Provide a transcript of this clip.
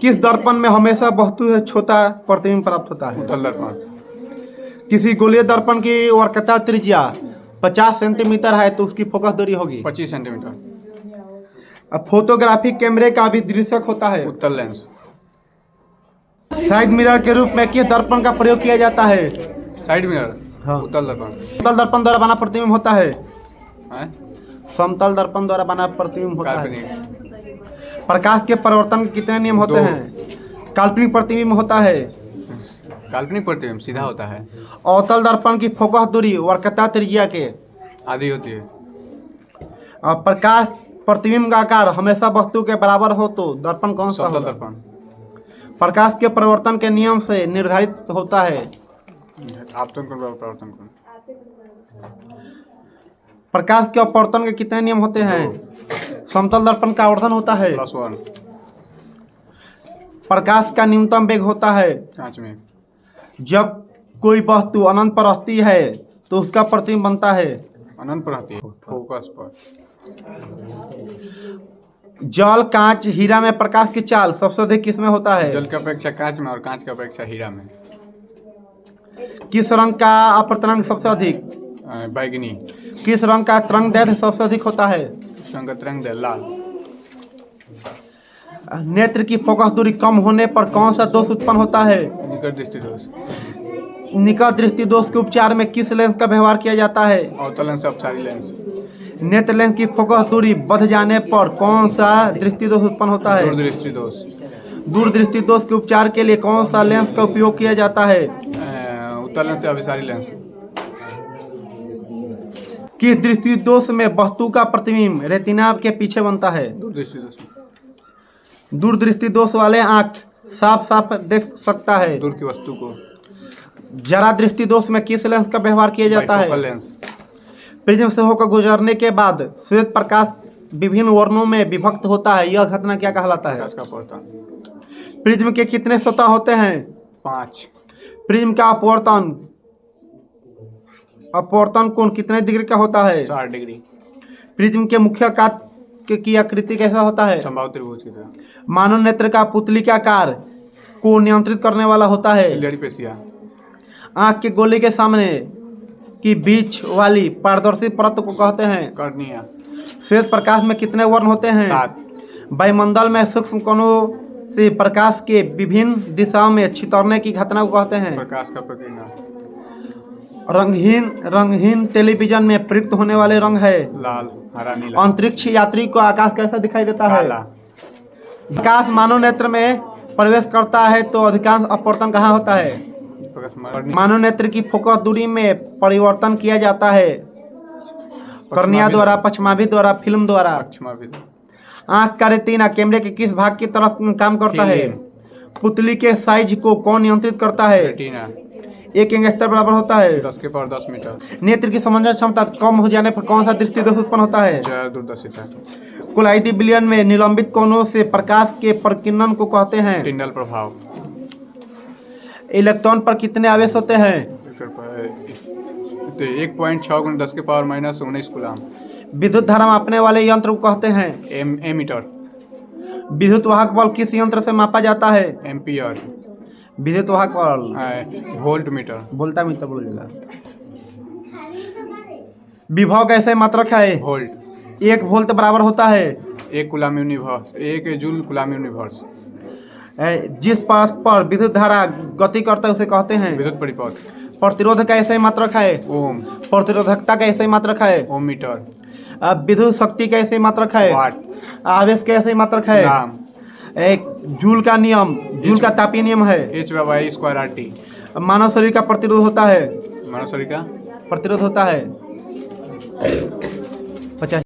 किस दर्पण में हमेशा वस्तु से छोटा प्रतिबिंब प्राप्त होता है? उत्तल दर्पण। किसी गोलीय दर्पण की वक्रता त्रिज्या 50 सेंटीमीटर है तो उसकी फोकस दूरी होगी 25 सेंटीमीटर। अब फोटोग्राफिक कैमरे का भी दृश्यक होता है। उत्तल लेंस। साइड मिरर के रूप में किस दर्पण का प्रयोग किया जाता है? Side mirror. हाँ। उत्तल दर्पण। समतल दर्पण द्वारा बना प्रतिबिंब होता है। हैं? समतल दर्पण द्वारा बना प्रतिबिंब होता है। काल्पनिक। प्रकाश के परिवर्तन के कितने नियम होते दो। हैं? काल्पनिक प्रतिबिंब होता है। काल्पनिक प्रतिबिंब सीधा होता है। अवतल दर्पण की फोकस दूरी वक्रता त्रिज्या के आधी होती है। प्रकाश प्रतिबिंब का आकार हमेशा वस्तु के बराबर हो तो दर्पण कौन सा समतल होगा? दर्पण। प्रकाश के परिवर्तन के नियम से निर्धारित होता है। आपतन कोण प्रवर्तन कोण। प्रकाश के अपवर्तन के कितने नियम होते हैं? समतल दर्पण का आवर्धन होता है। +1। प्रकाश का न्यूनतम वेग होता है। 5 में। जब कोई वस्तु अनंत पर रहती है तो उसका प्रतिबिंब बनता है। अनंत पर रहती है। फोकस पर। जल, कांच, हीरा में प्रकाश की चाल सबसे अधिक किसमें होता है? जल की अपेक्षा कांच में और कांच की अपेक्षा हीरा में। किस रंग का अपतरंग सबसे अधिक? बैगनी। किस रंग का तरंग दैर्घ्य सबसे अधिक होता है? संगत रंग लाल। नेत्र की फोकस दूरी कम होने पर कौन सा दोष उत्पन्न होता है? निकट दृष्टि दोष। निकट दृष्टि दोष के उपचार में किस लेंस का व्यवहार किया जाता है? अवतल लेंस, अपसारी लेंस। नेत्र लेंस की फोकस दूरी बढ़ जाने पर कौन सा दृष्टि दोष उत्पन्न होता है? दूरदृष्टि दोष। दूरदृष्टि दोष के उपचार के लिए कौन सा लेंस का उपयोग किया जाता है? उत्तल लेंस से अभिसारी लेंस। किस दृष्टि दोष में वस्तु का प्रतिबिंब रेटिना के पीछे बनता है? दूरदृष्टि दोष। दूरदृष्टि दोष वाले आँख साफ साफ देख सकता है। दूर की वस्तु को। जरा दृष्टि दोष में किस लेंस का व्यवहार किया जाता है? Bifocal lens. प्रिज्म से होकर गुजरने के बाद श्वेत प्रकाश विभिन्न वर्णों में विभक्त होता है, यह घटना क्या कहलाता है? प्रकाश का अपवर्तन। प्रिज्म के कितने सतह होते हैं? 5। प्रिज्म का अपवर्तन कोण कितने डिग्री का होता है? 60 डिग्री। प्रिज्म के मुख्य काट की आकृति कैसा होता है? समबाहु त्रिभुज की तरह। मानव नेत्र का पुतली के आकार को नियंत्रित करने वाला होता है। Ciliary facie. आँख के गोले के सामने की बीच वाली पारदर्शी परत को कहते हैं? कर्निया। श्वेत प्रकाश में कितने वर्ण होते हैं? 7। वायुमंडल में सूक्ष्म कणों से प्रकाश के विभिन्न दिशाओं में छितरने की घटना को कहते हैं? प्रकाश का प्रकीर्णन। रंगहीन टेलीविजन में प्रयुक्त होने वाले रंग है? लाल, हरा, नीला। अंतरिक्ष यात्री को आकाश कैसा दिखाई देता है? काला। प्रकाश मानव नेत्र में प्रवेश करता है तो अधिकांश अपवर्तन कहाँ होता है? मानव नेत्र की फोकस दूरी में परिवर्तन किया जाता है कर्निया द्वारा, पश्चमाभिद द्वारा, फिल्म द्वारा। आँख का रेटिना कैमरे के किस भाग की तरफ काम करता है? पुतली के साइज को कौन नियंत्रित करता है? रेटिना। एक एंगस्टर बराबर होता है 10 के पावर 10 मीटर। नेत्र की समझने क्षमता कम हो जाने पर कौन सा दृष्टि दोष उत्पन्न होता है? दूरदर्शिता। कोलाइडी विलयन में निलंबित कोणों से प्रकाश के प्रकीर्णन को कहते हैं? टिंडल प्रभाव। इलेक्ट्रॉन पर कितने आवेश होते हैं? 1.6 × 10 के पावर -19 कूलम। विद्युत धारा मापने वाले यंत्र को कहते हैं? एमीटर। विद्युत वाहक बल किस यंत्र से मापा जाता है? एम्पियर। विद्युत वाहक बल वोल्ट मीटर। बोलता मीटर बोलेगा। विभव कैसे मात्रक है? वोल्ट। 1 वोल्ट बराबर होता है 1 coulomb universe, 1 joule coulomb universe. जिस पथ पर विद्युत धारा गति करता है उसे कहते हैं? विद्युत परिपथ। प्रतिरोध का ऐसा ही मात्रक है? ओम। प्रतिरोधकता का ऐसा ही मात्रक है? ओम मीटर। विद्युत शक्ति का ऐसे ही मात्रक है? वाट। आवेश का ऐसे ही मात्रक है? ग्राम। एक जूल का नियम, जूल का तापीय नियम है? H/2RT। मानव शरीर का प्रतिरोध होता है? मानव शरीर का प्रतिरोध होता है 50